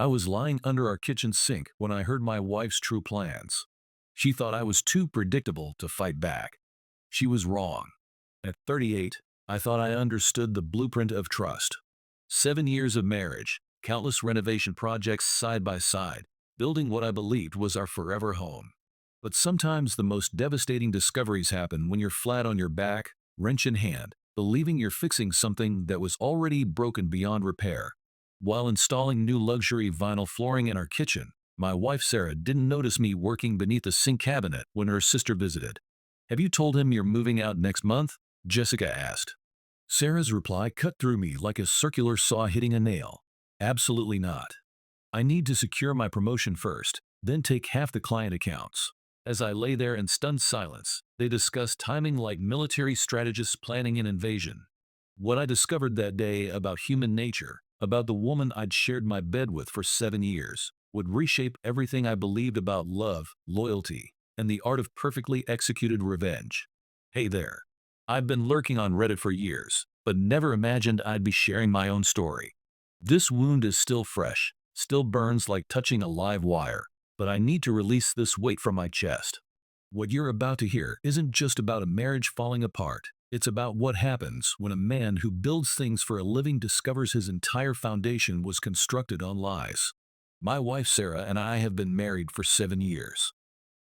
I was lying under our kitchen sink when I heard my wife's true plans. She thought I was too predictable to fight back. She was wrong. At 38, I thought I understood the blueprint of trust. 7 years of marriage, countless renovation projects side by side, building what I believed was our forever home. But sometimes the most devastating discoveries happen when you're flat on your back, wrench in hand, believing you're fixing something that was already broken beyond repair. While installing new luxury vinyl flooring in our kitchen, my wife Sarah didn't notice me working beneath the sink cabinet when her sister visited. "Have you told him you're moving out next month?" Jessica asked. Sarah's reply cut through me like a circular saw hitting a nail. "Absolutely not. I need to secure my promotion first, then take half the client accounts." As I lay there in stunned silence, they discussed timing like military strategists planning an invasion. What I discovered that day about human nature, about the woman I'd shared my bed with for 7 years, would reshape everything I believed about love, loyalty, and the art of perfectly executed revenge. Hey there. I've been lurking on Reddit for years, but never imagined I'd be sharing my own story. This wound is still fresh, still burns like touching a live wire, but I need to release this weight from my chest. What you're about to hear isn't just about a marriage falling apart. It's about what happens when a man who builds things for a living discovers his entire foundation was constructed on lies. My wife Sarah and I have been married for 7 years.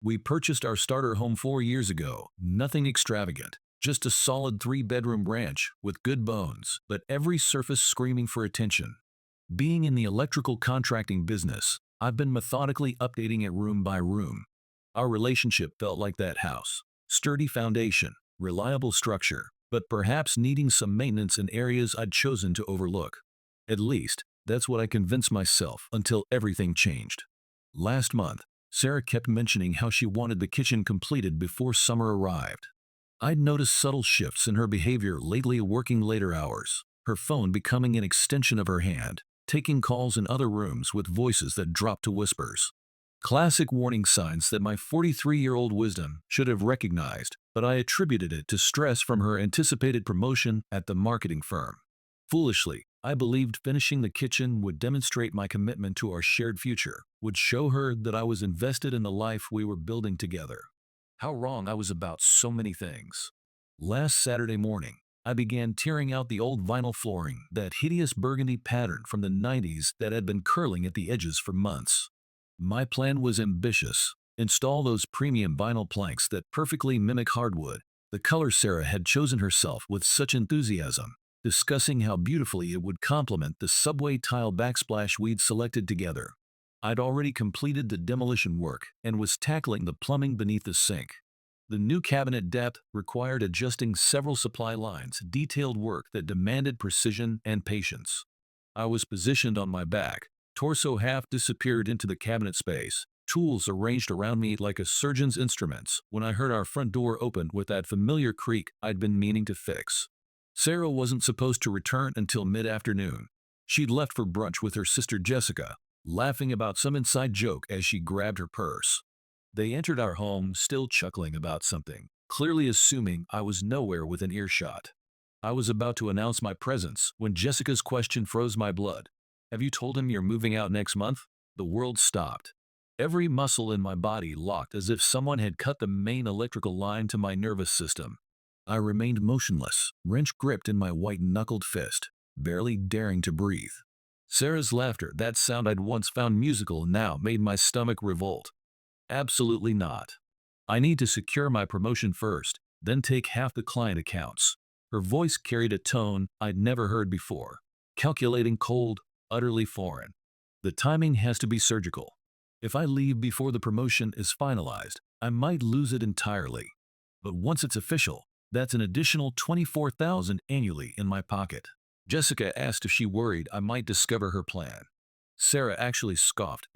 We purchased our starter home 4 years ago, nothing extravagant, just a solid 3-bedroom ranch with good bones, but every surface screaming for attention. Being in the electrical contracting business, I've been methodically updating it room by room. Our relationship felt like that house. Sturdy foundation, reliable structure, but perhaps needing some maintenance in areas I'd chosen to overlook. At least, that's what I convinced myself until everything changed. Last month, Sarah kept mentioning how she wanted the kitchen completed before summer arrived. I'd noticed subtle shifts in her behavior lately, working later hours, her phone becoming an extension of her hand, taking calls in other rooms with voices that dropped to whispers. Classic warning signs that my 43-year-old wisdom should have recognized, but I attributed it to stress from her anticipated promotion at the marketing firm. Foolishly, I believed finishing the kitchen would demonstrate my commitment to our shared future, would show her that I was invested in the life we were building together. How wrong I was about so many things. Last Saturday morning, I began tearing out the old vinyl flooring, that hideous burgundy pattern from the 90s that had been curling at the edges for months. My plan was ambitious: install those premium vinyl planks that perfectly mimic hardwood, the color Sarah had chosen herself with such enthusiasm, discussing how beautifully it would complement the subway tile backsplash we'd selected together. I'd already completed the demolition work and was tackling the plumbing beneath the sink. The new cabinet depth required adjusting several supply lines, detailed work that demanded precision and patience. I was positioned on my back, torso half disappeared into the cabinet space, tools arranged around me like a surgeon's instruments, when I heard our front door open with that familiar creak I'd been meaning to fix. Sarah wasn't supposed to return until mid-afternoon. She'd left for brunch with her sister Jessica, laughing about some inside joke as she grabbed her purse. They entered our home still chuckling about something, clearly assuming I was nowhere within earshot. I was about to announce my presence when Jessica's question froze my blood. "Have you told him you're moving out next month?" The world stopped. Every muscle in my body locked as if someone had cut the main electrical line to my nervous system. I remained motionless, wrench gripped in my white-knuckled fist, barely daring to breathe. Sarah's laughter, that sound I'd once found musical, now made my stomach revolt. "Absolutely not. I need to secure my promotion first, then take half the client accounts." Her voice carried a tone I'd never heard before. Calculating, cold, utterly foreign. "The timing has to be surgical. If I leave before the promotion is finalized, I might lose it entirely. But once it's official, that's an additional $24,000 annually in my pocket." Jessica asked if she worried I might discover her plan. Sarah actually scoffed,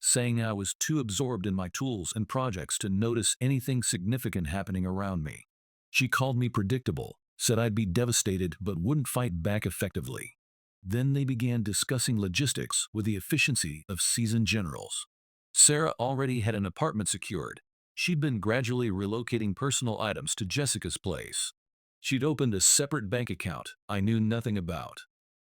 saying I was too absorbed in my tools and projects to notice anything significant happening around me. She called me predictable, said I'd be devastated but wouldn't fight back effectively. Then they began discussing logistics with the efficiency of seasoned generals. Sarah already had an apartment secured. She'd been gradually relocating personal items to Jessica's place. She'd opened a separate bank account I knew nothing about.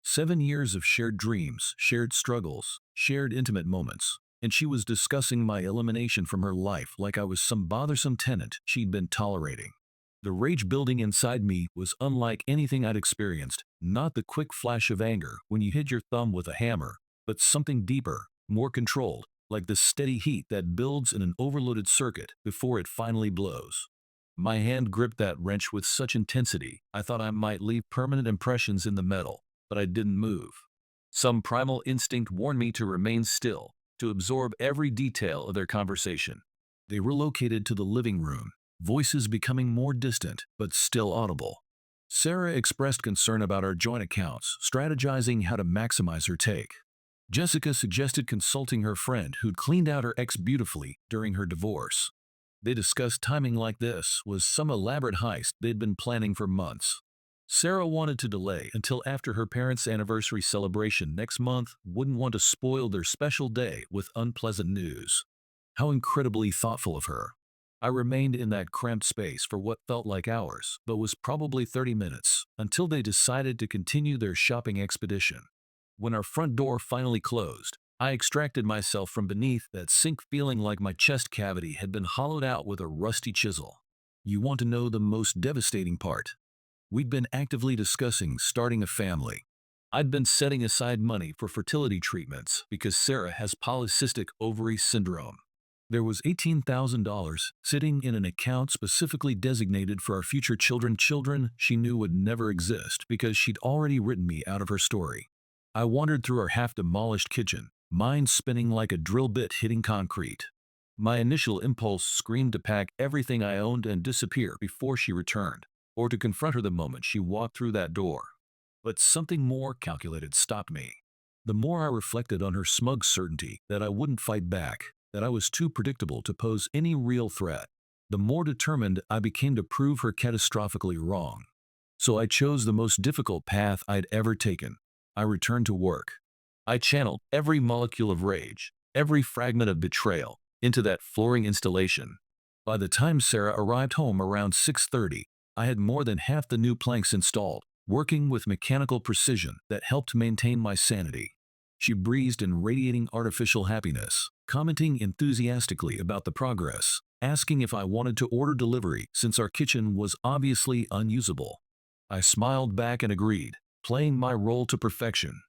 7 years of shared dreams, shared struggles, shared intimate moments, and she was discussing my elimination from her life like I was some bothersome tenant she'd been tolerating. The rage building inside me was unlike anything I'd experienced, not the quick flash of anger when you hit your thumb with a hammer, but something deeper, more controlled, like the steady heat that builds in an overloaded circuit before it finally blows. My hand gripped that wrench with such intensity I thought I might leave permanent impressions in the metal, but I didn't move. Some primal instinct warned me to remain still, to absorb every detail of their conversation. They relocated to the living room, voices becoming more distant but still audible. Sarah expressed concern about our joint accounts, strategizing how to maximize her take. Jessica suggested consulting her friend who'd cleaned out her ex beautifully during her divorce. They discussed timing like this was some elaborate heist they'd been planning for months. Sarah wanted to delay until after her parents' anniversary celebration next month, wouldn't want to spoil their special day with unpleasant news. How incredibly thoughtful of her. I remained in that cramped space for what felt like hours, but was probably 30 minutes, until they decided to continue their shopping expedition. When our front door finally closed, I extracted myself from beneath that sink feeling like my chest cavity had been hollowed out with a rusty chisel. You want to know the most devastating part? We'd been actively discussing starting a family. I'd been setting aside money for fertility treatments because Sarah has polycystic ovary syndrome. There was $18,000 sitting in an account specifically designated for our future children she knew would never exist because she'd already written me out of her story. I wandered through her half-demolished kitchen, mind spinning like a drill bit hitting concrete. My initial impulse screamed to pack everything I owned and disappear before she returned, or to confront her the moment she walked through that door. But something more calculated stopped me. The more I reflected on her smug certainty that I wouldn't fight back, that I was too predictable to pose any real threat, the more determined I became to prove her catastrophically wrong. So I chose the most difficult path I'd ever taken. I returned to work. I channeled every molecule of rage, every fragment of betrayal, into that flooring installation. By the time Sarah arrived home around 6:30, I had more than half the new planks installed, working with mechanical precision that helped maintain my sanity. She breezed in radiating artificial happiness, commenting enthusiastically about the progress, asking if I wanted to order delivery since our kitchen was obviously unusable. I smiled back and agreed, playing my role to perfection.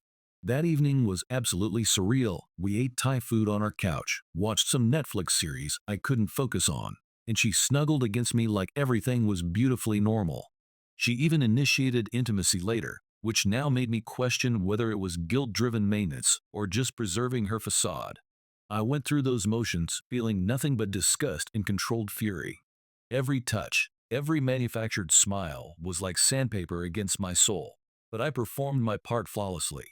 That evening was absolutely surreal. We ate Thai food on our couch, watched some Netflix series I couldn't focus on, and she snuggled against me like everything was beautifully normal. She even initiated intimacy later, which now made me question whether it was guilt-driven maintenance or just preserving her facade. I went through those motions, feeling nothing but disgust and controlled fury. Every touch, every manufactured smile was like sandpaper against my soul, but I performed my part flawlessly.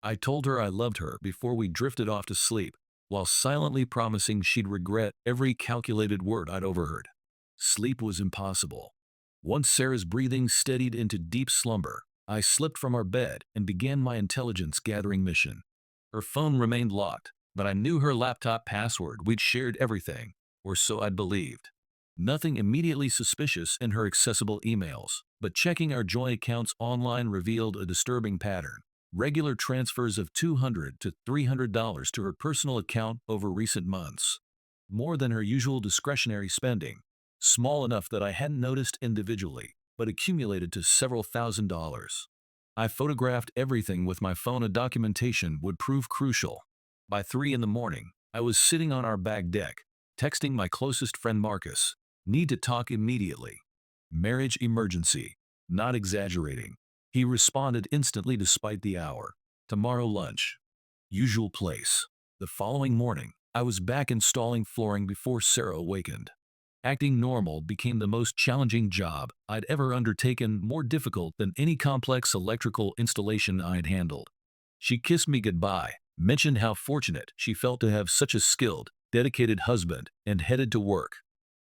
I told her I loved her before we drifted off to sleep, while silently promising she'd regret every calculated word I'd overheard. Sleep was impossible. Once Sarah's breathing steadied into deep slumber, I slipped from our bed and began my intelligence-gathering mission. Her phone remained locked, but I knew her laptop password. We'd shared everything, or so I'd believed. Nothing immediately suspicious in her accessible emails, but checking our joint accounts online revealed a disturbing pattern. Regular transfers of $200 to $300 to her personal account over recent months. More than her usual discretionary spending, small enough that I hadn't noticed individually, but accumulated to several $1,000s. I photographed everything with my phone. A documentation would prove crucial. By 3 in the morning, I was sitting on our back deck, texting my closest friend Marcus. Need to talk immediately. Marriage emergency. Not exaggerating. He responded instantly despite the hour. Tomorrow lunch. Usual place. The following morning, I was back installing flooring before Sarah awakened. Acting normal became the most challenging job I'd ever undertaken, more difficult than any complex electrical installation I'd handled. She kissed me goodbye, mentioned how fortunate she felt to have such a skilled, dedicated husband, and headed to work.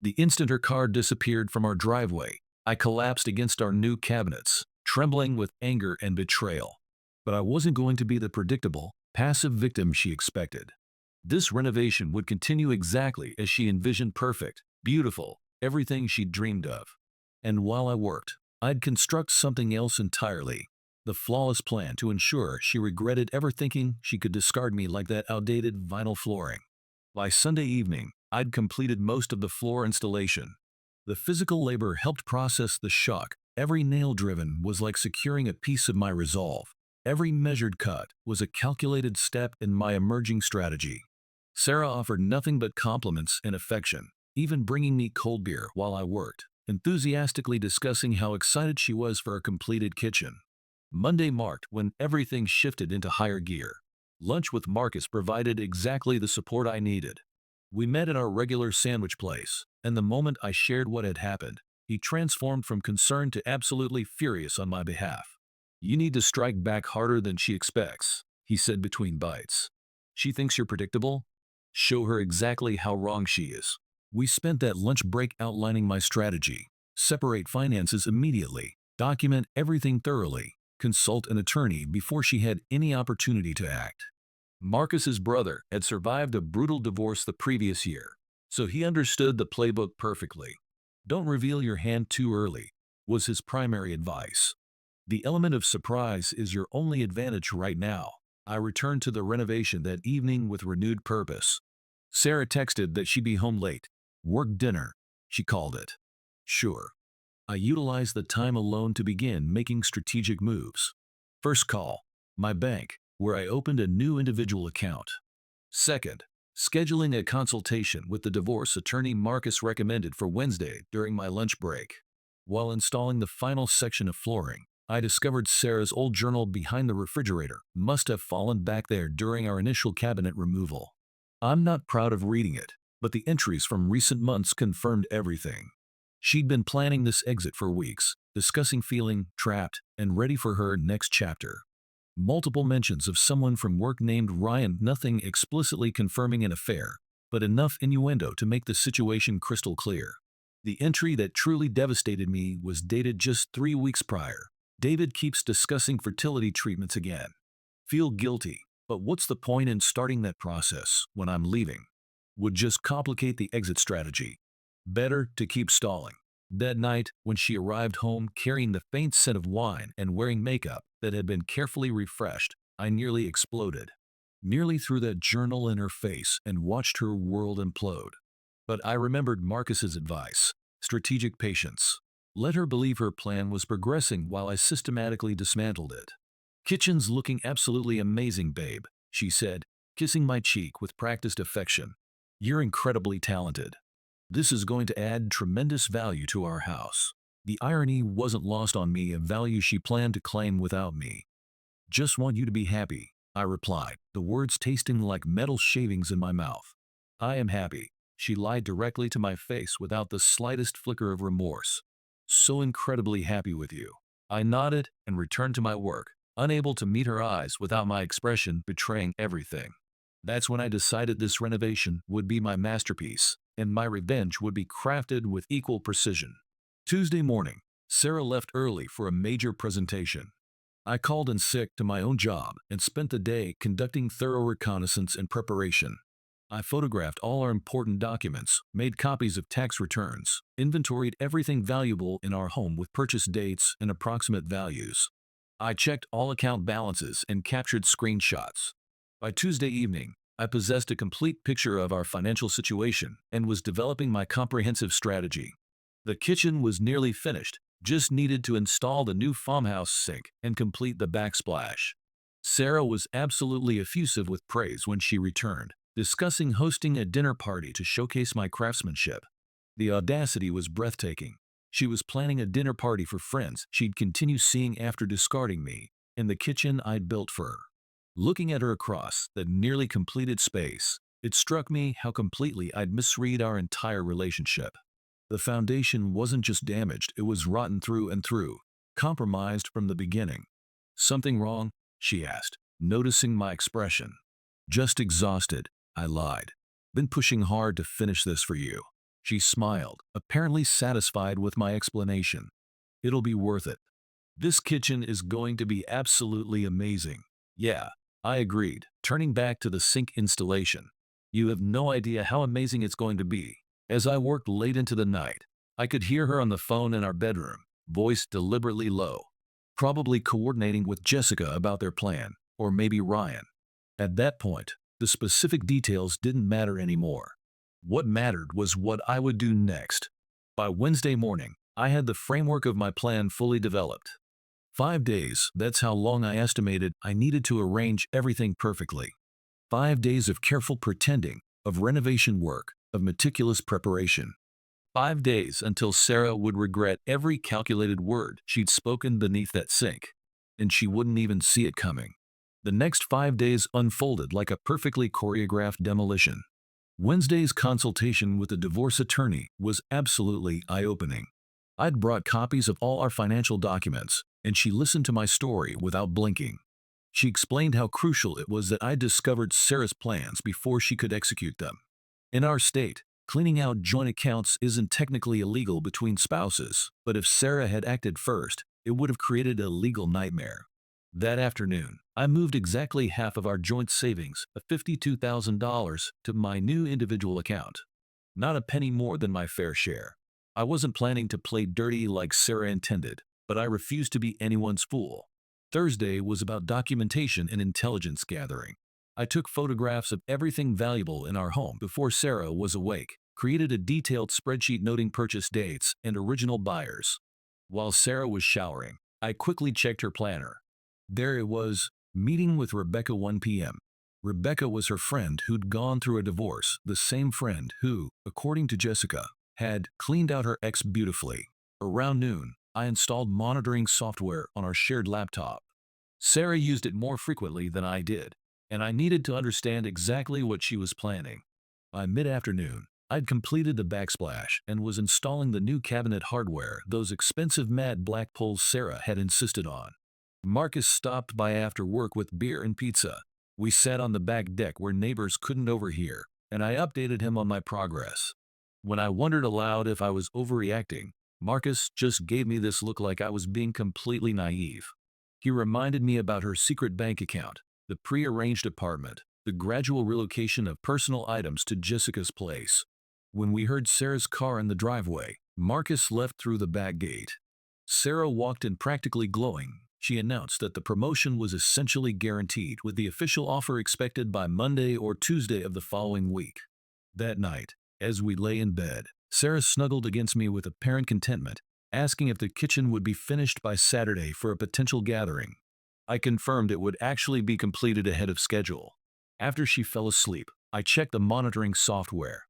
The instant her car disappeared from our driveway, I collapsed against our new cabinets, trembling with anger and betrayal. But I wasn't going to be the predictable, passive victim she expected. This renovation would continue exactly as she envisioned: perfect, beautiful, everything she'd dreamed of. And while I worked, I'd construct something else entirely. The flawless plan to ensure she regretted ever thinking she could discard me like that outdated vinyl flooring. By Sunday evening, I'd completed most of the floor installation. The physical labor helped process the shock. Every nail driven was like securing a piece of my resolve. Every measured cut was a calculated step in my emerging strategy. Sarah offered nothing but compliments and affection, even bringing me cold beer while I worked, enthusiastically discussing how excited she was for a completed kitchen. Monday marked when everything shifted into higher gear. Lunch with Marcus provided exactly the support I needed. We met at our regular sandwich place, and the moment I shared what had happened, he transformed from concerned to absolutely furious on my behalf. "You need to strike back harder than she expects," he said between bites. "She thinks you're predictable? Show her exactly how wrong she is." We spent that lunch break outlining my strategy. Separate finances immediately, document everything thoroughly, consult an attorney before she had any opportunity to act. Marcus's brother had survived a brutal divorce the previous year, so he understood the playbook perfectly. "Don't reveal your hand too early," was his primary advice. "The element of surprise is your only advantage right now." I returned to the renovation that evening with renewed purpose. Sarah texted that she'd be home late. "Work dinner," she called it. Sure. I utilized the time alone to begin making strategic moves. First call, my bank, where I opened a new individual account. Second, scheduling a consultation with the divorce attorney Marcus recommended for Wednesday during my lunch break. While installing the final section of flooring, I discovered Sarah's old journal behind the refrigerator must have fallen back there during our initial cabinet removal. I'm not proud of reading it, but the entries from recent months confirmed everything. She'd been planning this exit for weeks, discussing feeling trapped and ready for her next chapter. Multiple mentions of someone from work named Ryan, nothing explicitly confirming an affair, but enough innuendo to make the situation crystal clear. The entry that truly devastated me was dated just 3 weeks prior. "David keeps discussing fertility treatments again. Feel guilty, but what's the point in starting that process when I'm leaving? Would just complicate the exit strategy. Better to keep stalling." That night, when she arrived home carrying the faint scent of wine and wearing makeup that had been carefully refreshed, I nearly exploded. Nearly threw that journal in her face and watched her world implode. But I remembered Marcus's advice: strategic patience. Let her believe her plan was progressing while I systematically dismantled it. "Kitchen's looking absolutely amazing, babe," she said, kissing my cheek with practiced affection. "You're incredibly talented. This is going to add tremendous value to our house." The irony wasn't lost on me, a value she planned to claim without me. "Just want you to be happy," I replied, the words tasting like metal shavings in my mouth. "I am happy," she lied directly to my face without the slightest flicker of remorse. "So incredibly happy with you." I nodded and returned to my work, unable to meet her eyes without my expression betraying everything. That's when I decided this renovation would be my masterpiece, and my revenge would be crafted with equal precision. Tuesday morning, Sarah left early for a major presentation. I called in sick to my own job and spent the day conducting thorough reconnaissance and preparation. I photographed all our important documents, made copies of tax returns, inventoried everything valuable in our home with purchase dates and approximate values. I checked all account balances and captured screenshots. By Tuesday evening, I possessed a complete picture of our financial situation and was developing my comprehensive strategy. The kitchen was nearly finished, just needed to install the new farmhouse sink and complete the backsplash. Sarah was absolutely effusive with praise when she returned, discussing hosting a dinner party to showcase my craftsmanship. The audacity was breathtaking. She was planning a dinner party for friends she'd continue seeing after discarding me, in the kitchen I'd built for her. Looking at her across the nearly completed space, it struck me how completely I'd misread our entire relationship. The foundation wasn't just damaged, it was rotten through and through, compromised from the beginning. "Something wrong?" she asked, noticing my expression. "Just exhausted," I lied. "Been pushing hard to finish this for you." She smiled, apparently satisfied with my explanation. "It'll be worth it. This kitchen is going to be absolutely amazing." "Yeah," I agreed, turning back to the sink installation. "You have no idea how amazing it's going to be." As I worked late into the night, I could hear her on the phone in our bedroom, voice deliberately low. probably coordinating with Jessica about their plan, or maybe Ryan. At that point, the specific details didn't matter anymore. What mattered was what I would do next. By Wednesday morning, I had the framework of my plan fully developed. 5 days, that's how long I estimated I needed to arrange everything perfectly. 5 days of careful pretending, of renovation work, of meticulous preparation. 5 days until Sarah would regret every calculated word she'd spoken beneath that sink, and she wouldn't even see it coming. The next 5 days unfolded like a perfectly choreographed demolition. Wednesday's consultation with the divorce attorney was absolutely eye-opening. I'd brought copies of all our financial documents, and she listened to my story without blinking. She explained how crucial it was that I discovered Sarah's plans before she could execute them. In our state, cleaning out joint accounts isn't technically illegal between spouses, but if Sarah had acted first, it would have created a legal nightmare. That afternoon, I moved exactly half of our joint savings, of $52,000, to my new individual account. Not a penny more than my fair share. I wasn't planning to play dirty like Sarah intended, but I refused to be anyone's fool. Thursday was about documentation and intelligence gathering. I took photographs of everything valuable in our home before Sarah was awake, created a detailed spreadsheet noting purchase dates and original buyers. While Sarah was showering, I quickly checked her planner. There it was, meeting with Rebecca 1 p.m. Rebecca was her friend who'd gone through a divorce, the same friend who, according to Jessica, had cleaned out her ex beautifully. Around noon, I installed monitoring software on our shared laptop. Sarah used it more frequently than I did, and I needed to understand exactly what she was planning. By mid-afternoon, I'd completed the backsplash and was installing the new cabinet hardware, those expensive matte black poles Sarah had insisted on. Marcus stopped by after work with beer and pizza. We sat on the back deck where neighbors couldn't overhear, and I updated him on my progress. When I wondered aloud if I was overreacting, Marcus just gave me this look like I was being completely naive. He reminded me about her secret bank account, the pre-arranged apartment, the gradual relocation of personal items to Jessica's place. When we heard Sarah's car in the driveway, Marcus left through the back gate. Sarah walked in practically glowing. She announced that the promotion was essentially guaranteed, with the official offer expected by Monday or Tuesday of the following week. That night, as we lay in bed, Sarah snuggled against me with apparent contentment, asking if the kitchen would be finished by Saturday for a potential gathering. I confirmed it would actually be completed ahead of schedule. After she fell asleep, I checked the monitoring software.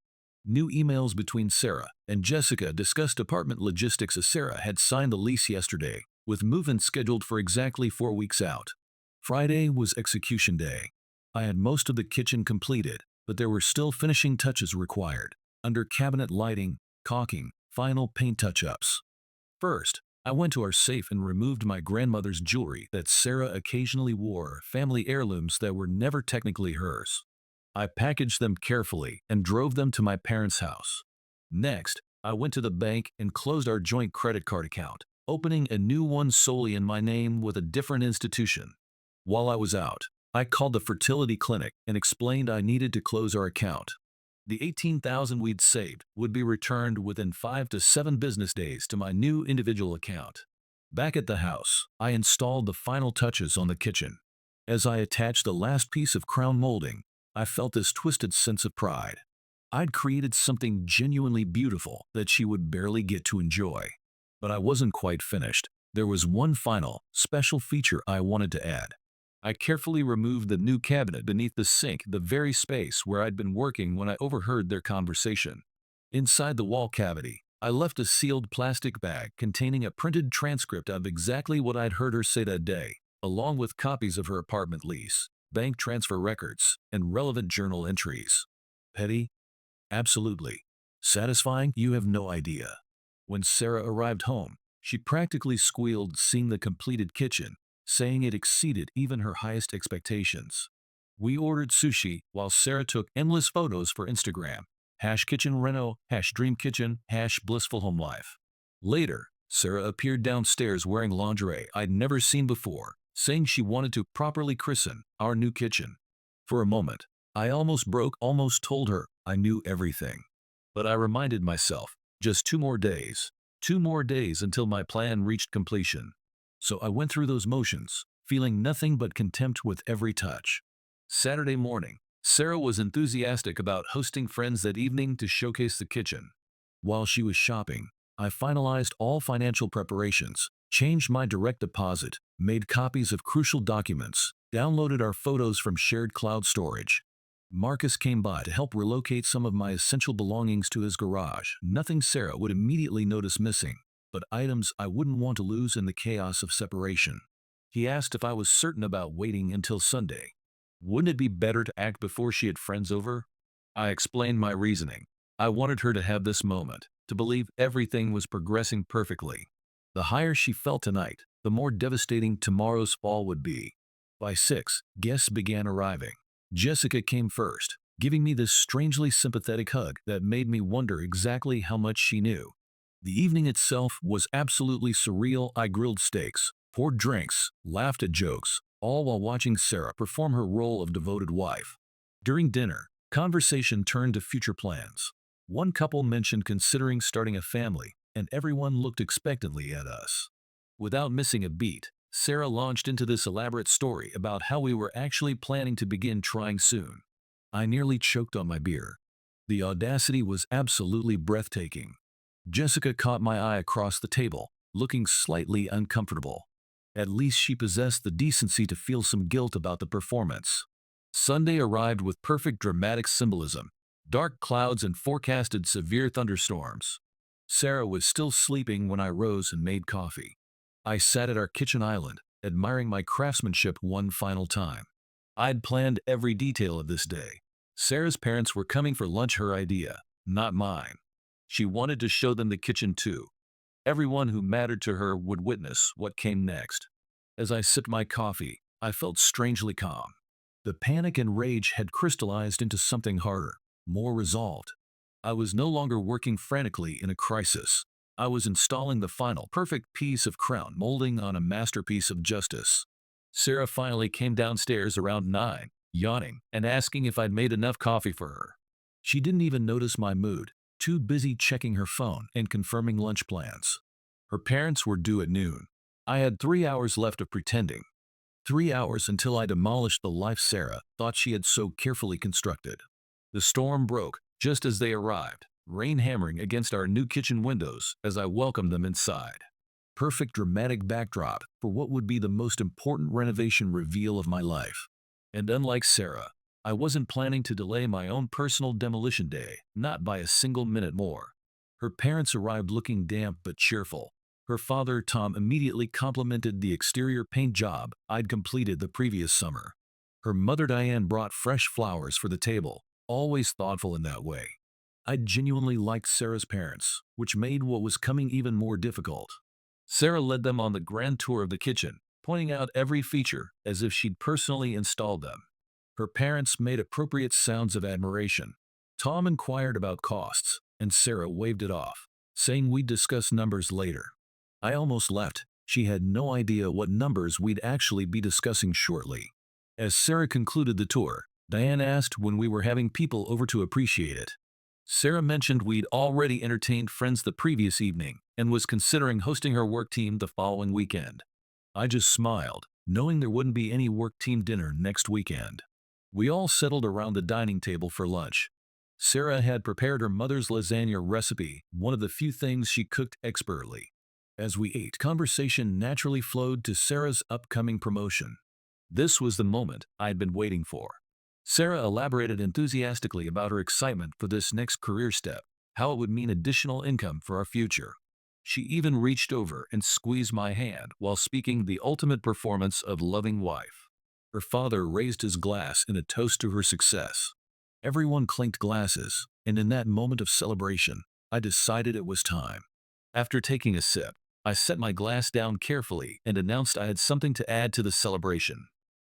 New emails between Sarah and Jessica discussed apartment logistics as Sarah had signed the lease yesterday, with move-in scheduled for exactly 4 weeks out. Friday was execution day. I had most of the kitchen completed, but there were still finishing touches required, under cabinet lighting, caulking, final paint touch-ups. First, I went to our safe and removed my grandmother's jewelry that Sarah occasionally wore, family heirlooms that were never technically hers. I packaged them carefully and drove them to my parents' house. Next, I went to the bank and closed our joint credit card account, opening a new one solely in my name with a different institution. While I was out, I called the fertility clinic and explained I needed to close our account. The $18,000 we'd saved would be returned within 5 to 7 business days to my new individual account. Back at the house, I installed the final touches on the kitchen. As I attached the last piece of crown molding, I felt this twisted sense of pride. I'd created something genuinely beautiful that she would barely get to enjoy. But I wasn't quite finished. There was one final, special feature I wanted to add. I carefully removed the new cabinet beneath the sink, the very space where I'd been working when I overheard their conversation. Inside the wall cavity, I left a sealed plastic bag containing a printed transcript of exactly what I'd heard her say that day, along with copies of her apartment lease, bank transfer records, and relevant journal entries. Petty? Absolutely. Satisfying? You have no idea. When Sarah arrived home, she practically squealed seeing the completed kitchen, saying it exceeded even her highest expectations. We ordered sushi while Sarah took endless photos for Instagram. #kitchenreno, #dreamkitchen, #blissfulhomelife. Later, Sarah appeared downstairs wearing lingerie I'd never seen before, saying she wanted to properly christen our new kitchen. For a moment, I almost broke, almost told her I knew everything. But I reminded myself, just 2 more days. 2 more days until my plan reached completion. so I went through those motions, feeling nothing but contempt with every touch. Saturday morning, Sarah was enthusiastic about hosting friends that evening to showcase the kitchen. While she was shopping, I finalized all financial preparations, changed my direct deposit, made copies of crucial documents, downloaded our photos from shared cloud storage. Marcus came by to help relocate some of my essential belongings to his garage. Nothing Sarah would immediately notice missing, but items I wouldn't want to lose in the chaos of separation. He asked if I was certain about waiting until Sunday. Wouldn't it be better to act before she had friends over? I explained my reasoning. I wanted her to have this moment, to believe everything was progressing perfectly. The higher she felt tonight, the more devastating tomorrow's fall would be. By 6, guests began arriving. Jessica came first, giving me this strangely sympathetic hug that made me wonder exactly how much she knew. The evening itself was absolutely surreal. I grilled steaks, poured drinks, laughed at jokes, all while watching Sarah perform her role of devoted wife. During dinner, conversation turned to future plans. One couple mentioned considering starting a family, and everyone looked expectantly at us. Without missing a beat, Sarah launched into this elaborate story about how we were actually planning to begin trying soon. I nearly choked on my beer. The audacity was absolutely breathtaking. Jessica caught my eye across the table, looking slightly uncomfortable. At least she possessed the decency to feel some guilt about the performance. Sunday arrived with perfect dramatic symbolism, dark clouds and forecasted severe thunderstorms. Sarah was still sleeping when I rose and made coffee. I sat at our kitchen island, admiring my craftsmanship one final time. I'd planned every detail of this day. Sarah's parents were coming for lunch, her idea, not mine. She wanted to show them the kitchen too. Everyone who mattered to her would witness what came next. As I sipped my coffee, I felt strangely calm. The panic and rage had crystallized into something harder, more resolved. I was no longer working frantically in a crisis. I was installing the final perfect piece of crown molding on a masterpiece of justice. Sarah finally came downstairs around 9, yawning and asking if I'd made enough coffee for her. She didn't even notice my mood, too busy checking her phone and confirming lunch plans. Her parents were due at noon. I had 3 hours left of pretending. 3 hours until I demolished the life Sarah thought she had so carefully constructed. The storm broke just as they arrived, rain hammering against our new kitchen windows as I welcomed them inside. Perfect dramatic backdrop for what would be the most important renovation reveal of my life. And unlike Sarah, I wasn't planning to delay my own personal demolition day, not by a single minute more. Her parents arrived looking damp but cheerful. Her father, Tom, immediately complimented the exterior paint job I'd completed the previous summer. Her mother, Diane, brought fresh flowers for the table, always thoughtful in that way. I genuinely liked Sarah's parents, which made what was coming even more difficult. Sarah led them on the grand tour of the kitchen, pointing out every feature as if she'd personally installed them. Her parents made appropriate sounds of admiration. Tom inquired about costs, and Sarah waved it off, saying we'd discuss numbers later. I almost left. She had no idea what numbers we'd actually be discussing shortly. As Sarah concluded the tour, Diane asked when we were having people over to appreciate it. Sarah mentioned we'd already entertained friends the previous evening and was considering hosting her work team the following weekend. I just smiled, knowing there wouldn't be any work team dinner next weekend. We all settled around the dining table for lunch. Sarah had prepared her mother's lasagna recipe, one of the few things she cooked expertly. As we ate, conversation naturally flowed to Sarah's upcoming promotion. This was the moment I'd been waiting for. Sarah elaborated enthusiastically about her excitement for this next career step, how it would mean additional income for our future. She even reached over and squeezed my hand while speaking the ultimate performance of loving wife. Her father raised his glass in a toast to her success. Everyone clinked glasses, and in that moment of celebration, I decided it was time. After taking a sip, I set my glass down carefully and announced I had something to add to the celebration.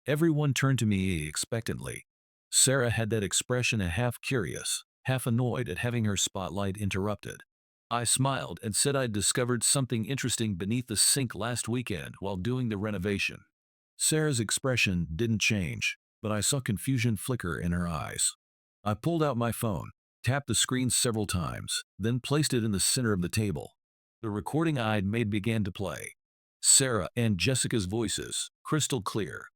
Everyone turned to me expectantly. Sarah had that expression, half curious, half annoyed at having her spotlight interrupted. I smiled and said I'd discovered something interesting beneath the sink last weekend while doing the renovation. Sarah's expression didn't change, but I saw confusion flicker in her eyes. I pulled out my phone, tapped the screen several times, then placed it in the center of the table. The recording I'd made began to play. Sarah and Jessica's voices, crystal clear.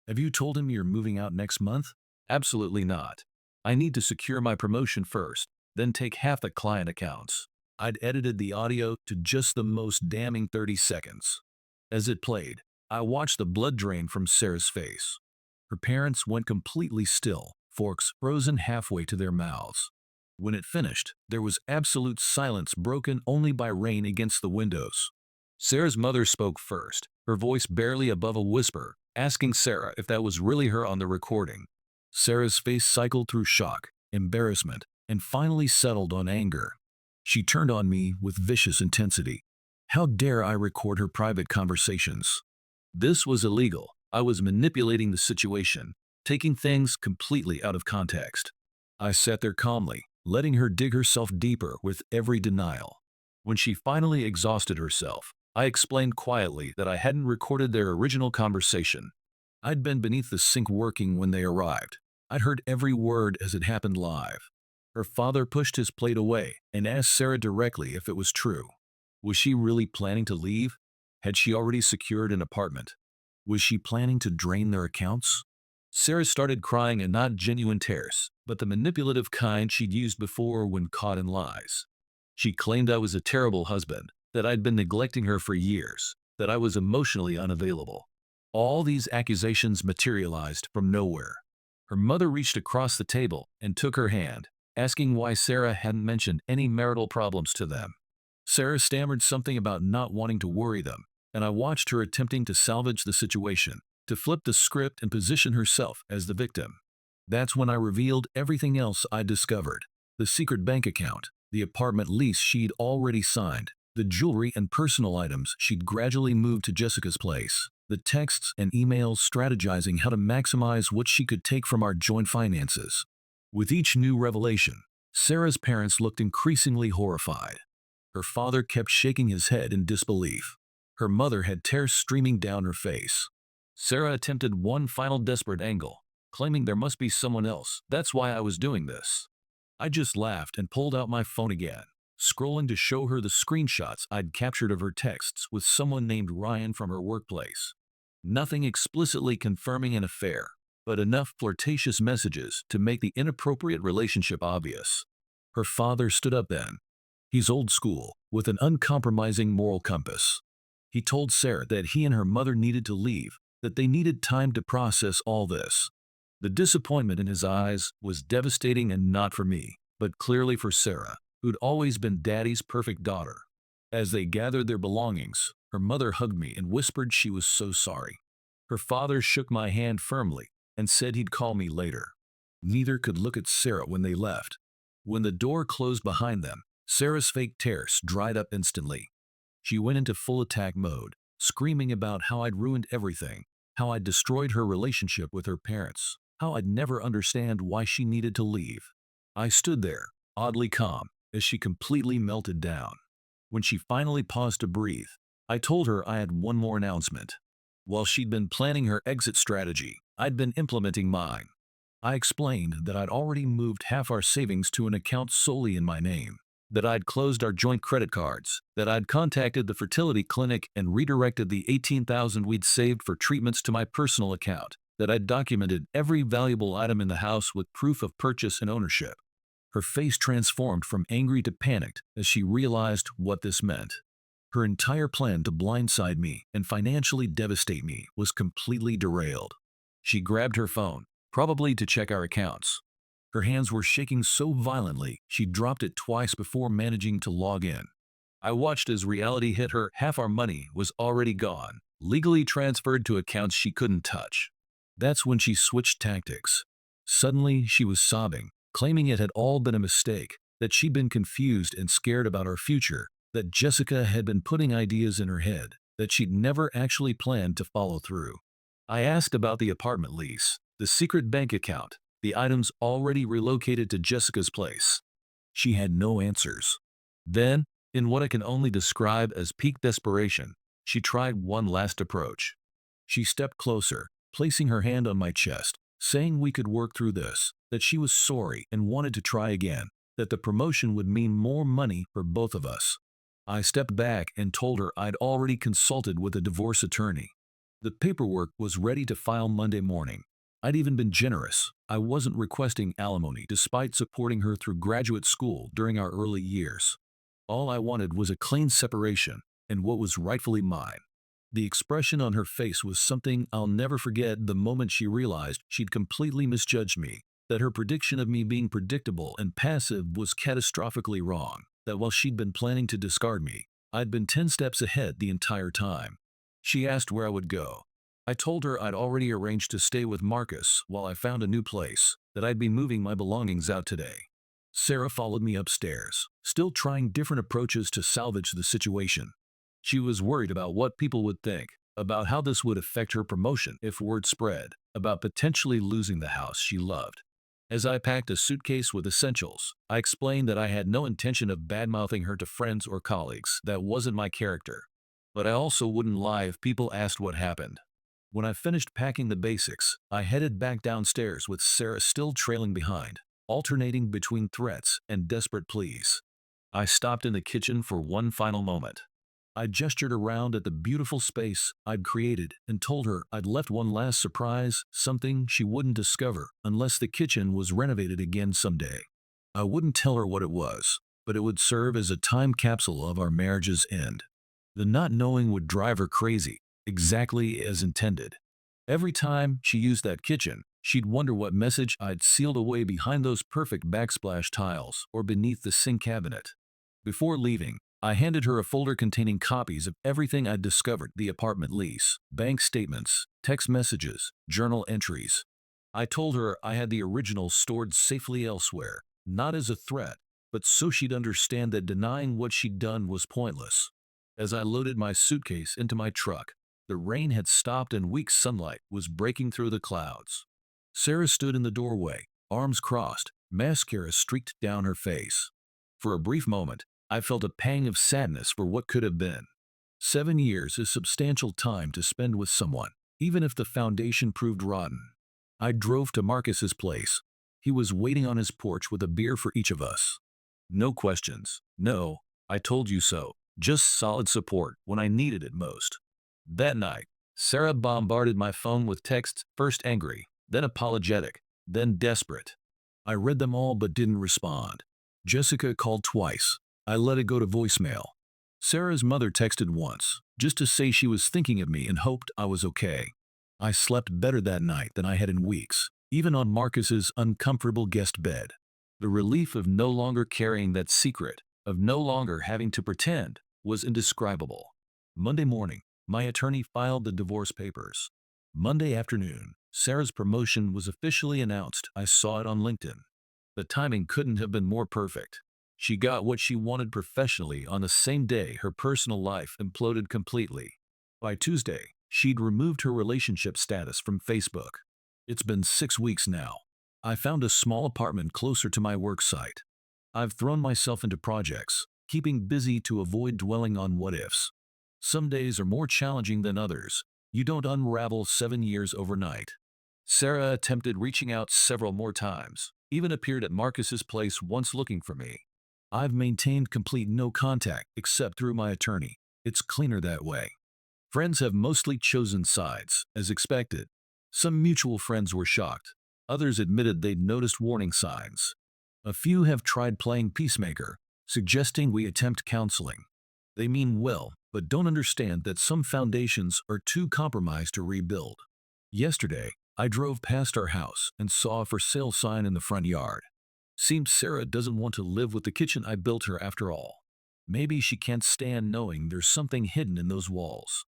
Have you told him you're moving out next month? Absolutely not. I need to secure my promotion first, then take half the client accounts. I'd edited the audio to just the most damning 30 seconds. As it played, I watched the blood drain from Sarah's face. Her parents went completely still, forks frozen halfway to their mouths. When it finished, there was absolute silence broken only by rain against the windows. Sarah's mother spoke first, her voice barely above a whisper, asking Sarah if that was really her on the recording. Sarah's face cycled through shock, embarrassment, and finally settled on anger. She turned on me with vicious intensity. How dare I record her private conversations? This was illegal. I was manipulating the situation, taking things completely out of context. I sat there calmly, letting her dig herself deeper with every denial. When she finally exhausted herself, I explained quietly that I hadn't recorded their original conversation. I'd been beneath the sink working when they arrived. I'd heard every word as it happened live. Her father pushed his plate away and asked Sarah directly if it was true. Was she really planning to leave? Had she already secured an apartment? Was she planning to drain their accounts? Sarah started crying, and not genuine tears, but the manipulative kind she'd used before when caught in lies. She claimed I was a terrible husband, that I'd been neglecting her for years, that I was emotionally unavailable. All these accusations materialized from nowhere. Her mother reached across the table and took her hand, asking why Sarah hadn't mentioned any marital problems to them. Sarah stammered something about not wanting to worry them, and I watched her attempting to salvage the situation, to flip the script and position herself as the victim. That's when I revealed everything else I'd discovered: the secret bank account, the apartment lease she'd already signed, the jewelry and personal items she'd gradually moved to Jessica's place, the texts and emails strategizing how to maximize what she could take from our joint finances. With each new revelation, Sarah's parents looked increasingly horrified. Her father kept shaking his head in disbelief. Her mother had tears streaming down her face. Sarah attempted one final desperate angle, claiming there must be someone else. That's why I was doing this. I just laughed and pulled out my phone again, scrolling to show her the screenshots I'd captured of her texts with someone named Ryan from her workplace. Nothing explicitly confirming an affair, but enough flirtatious messages to make the inappropriate relationship obvious. Her father stood up then. He's old school, with an uncompromising moral compass. He told Sarah that he and her mother needed to leave, that they needed time to process all this. The disappointment in his eyes was devastating, and not for me, but clearly for Sarah, who'd always been Daddy's perfect daughter. As they gathered their belongings, her mother hugged me and whispered she was so sorry. Her father shook my hand firmly and said he'd call me later. Neither could look at Sarah when they left. When the door closed behind them, Sarah's fake tears dried up instantly. She went into full attack mode, screaming about how I'd ruined everything, how I'd destroyed her relationship with her parents, how I'd never understand why she needed to leave. I stood there, oddly calm, as she completely melted down. When she finally paused to breathe, I told her I had one more announcement. While she'd been planning her exit strategy, I'd been implementing mine. I explained that I'd already moved half our savings to an account solely in my name, that I'd closed our joint credit cards, that I'd contacted the fertility clinic and redirected the $18,000 we'd saved for treatments to my personal account, that I'd documented every valuable item in the house with proof of purchase and ownership. Her face transformed from angry to panicked as she realized what this meant. Her entire plan to blindside me and financially devastate me was completely derailed. She grabbed her phone, probably to check our accounts. Her hands were shaking so violently she dropped it twice before managing to log in. I watched as reality hit her. Half our money was already gone, legally transferred to accounts she couldn't touch. That's when she switched tactics. Suddenly, she was sobbing, claiming it had all been a mistake, that she'd been confused and scared about our future, that Jessica had been putting ideas in her head, that she'd never actually planned to follow through. I asked about the apartment lease, the secret bank account, the items already relocated to Jessica's place. She had no answers. Then, in what I can only describe as peak desperation, she tried one last approach. She stepped closer, placing her hand on my chest, saying we could work through this, that she was sorry and wanted to try again, that the promotion would mean more money for both of us. I stepped back and told her I'd already consulted with a divorce attorney. The paperwork was ready to file Monday morning. I'd even been generous. I wasn't requesting alimony despite supporting her through graduate school during our early years. All I wanted was a clean separation and what was rightfully mine. The expression on her face was something I'll never forget the moment she realized she'd completely misjudged me, that her prediction of me being predictable and passive was catastrophically wrong, that while she'd been planning to discard me, I'd been 10 steps ahead the entire time. She asked where I would go. I told her I'd already arranged to stay with Marcus while I found a new place, that I'd be moving my belongings out today. Sarah followed me upstairs, still trying different approaches to salvage the situation. She was worried about what people would think, about how this would affect her promotion if word spread, about potentially losing the house she loved. As I packed a suitcase with essentials, I explained that I had no intention of badmouthing her to friends or colleagues. That wasn't my character. But I also wouldn't lie if people asked what happened. When I finished packing the basics, I headed back downstairs with Sarah still trailing behind, alternating between threats and desperate pleas. I stopped in the kitchen for one final moment. I gestured around at the beautiful space I'd created and told her I'd left one last surprise, something she wouldn't discover unless the kitchen was renovated again someday. I wouldn't tell her what it was, but it would serve as a time capsule of our marriage's end. The not knowing would drive her crazy, exactly as intended. Every time she used that kitchen, she'd wonder what message I'd sealed away behind those perfect backsplash tiles or beneath the sink cabinet. Before leaving, I handed her a folder containing copies of everything I'd discovered: the apartment lease, bank statements, text messages, journal entries. I told her I had the originals stored safely elsewhere, not as a threat, but so she'd understand that denying what she'd done was pointless. As I loaded my suitcase into my truck, the rain had stopped and weak sunlight was breaking through the clouds. Sarah stood in the doorway, arms crossed, mascara streaked down her face. For a brief moment, I felt a pang of sadness for what could have been. 7 years is substantial time to spend with someone, even if the foundation proved rotten. I drove to Marcus's place. He was waiting on his porch with a beer for each of us. No questions. No, I told you so. Just solid support when I needed it most. That night, Sarah bombarded my phone with texts, first angry, then apologetic, then desperate. I read them all but didn't respond. Jessica called twice. I let it go to voicemail. Sarah's mother texted once, just to say she was thinking of me and hoped I was okay. I slept better that night than I had in weeks, even on Marcus's uncomfortable guest bed. The relief of no longer carrying that secret, of no longer having to pretend, was indescribable. Monday morning, my attorney filed the divorce papers. Monday afternoon, Sarah's promotion was officially announced. I saw it on LinkedIn. The timing couldn't have been more perfect. She got what she wanted professionally on the same day her personal life imploded completely. By Tuesday, she'd removed her relationship status from Facebook. It's been 6 weeks now. I found a small apartment closer to my work site. I've thrown myself into projects, keeping busy to avoid dwelling on what-ifs. Some days are more challenging than others. You don't unravel 7 years overnight. Sarah attempted reaching out several more times, even appeared at Marcus's place once looking for me. I've maintained complete no contact except through my attorney. It's cleaner that way. Friends have mostly chosen sides, as expected. Some mutual friends were shocked. Others admitted they'd noticed warning signs. A few have tried playing peacemaker, suggesting we attempt counseling. They mean well, but don't understand that some foundations are too compromised to rebuild. Yesterday, I drove past our house and saw a for sale sign in the front yard. Seems Sarah doesn't want to live with the kitchen I built her after all. Maybe she can't stand knowing there's something hidden in those walls.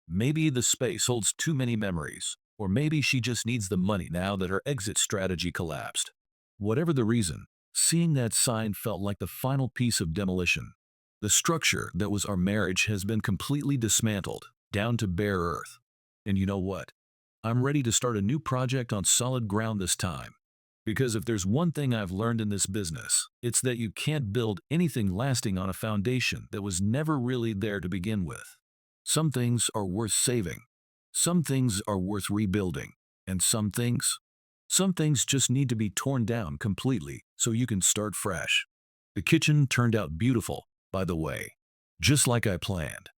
Maybe the space holds too many memories, or maybe she just needs the money now that her exit strategy collapsed. Whatever the reason, seeing that sign felt like the final piece of demolition. The structure that was our marriage has been completely dismantled, down to bare earth. And you know what? I'm ready to start a new project on solid ground this time. Because if there's one thing I've learned in this business, it's that you can't build anything lasting on a foundation that was never really there to begin with. Some things are worth saving. Some things are worth rebuilding. And some things just need to be torn down completely so you can start fresh. The kitchen turned out beautiful, by the way. just like I planned.